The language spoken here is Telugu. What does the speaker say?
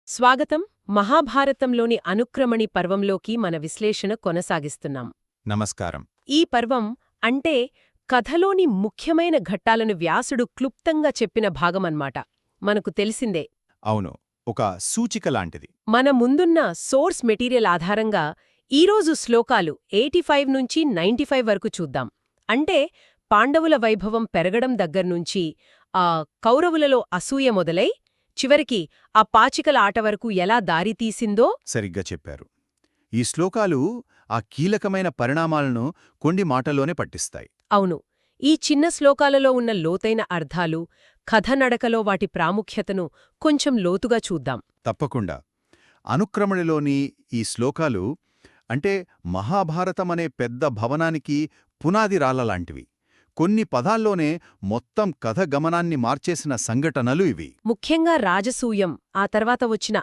స్వాగతం. మహాభారతంలోని అనుక్రమణి పర్వంలోకి మన విశ్లేషణ కొనసాగిస్తున్నాం. నమస్కారం. ఈ పర్వం అంటే కథలోని ముఖ్యమైన ఘట్టాలను వ్యాసుడు క్లుప్తంగా చెప్పిన భాగమన్మాట. మనకు తెలిసిందే. అవును, ఒక సూచిక లాంటిది. మన ముందున్న సోర్స్ మెటీరియల్ ఆధారంగా ఈరోజు శ్లోకాలు 85 నుంచి 95 వరకు చూద్దాం. అంటే పాండవుల వైభవం పెరగడం దగ్గర్నుంచి కౌరవులలో అసూయ మొదలై చివరికి ఆ పాచికల ఆట వరకు ఎలా దారితీసిందో. సరిగ్గా చెప్పారు. ఈ శ్లోకాలు ఆ కీలకమైన పరిణామాలను కొన్ని మాటల్లోనే పట్టిస్తాయి. అవును, ఈ చిన్న శ్లోకాలలో ఉన్న లోతైన అర్థాలు, కథ నడకలో వాటి ప్రాముఖ్యతను కొంచెం లోతుగా చూద్దాం. తప్పకుండా. అనుక్రమణిలోని ఈ శ్లోకాలు అంటే మహాభారతమనే పెద్ద భవనానికి పునాది రాళ్లలాంటివి. కొన్ని పదాల్లోనే మొత్తం కథ గమనాన్ని మార్చేసిన సంఘటనలు ఇవి. ముఖ్యంగా రాజసూయం, ఆ తర్వాత వచ్చిన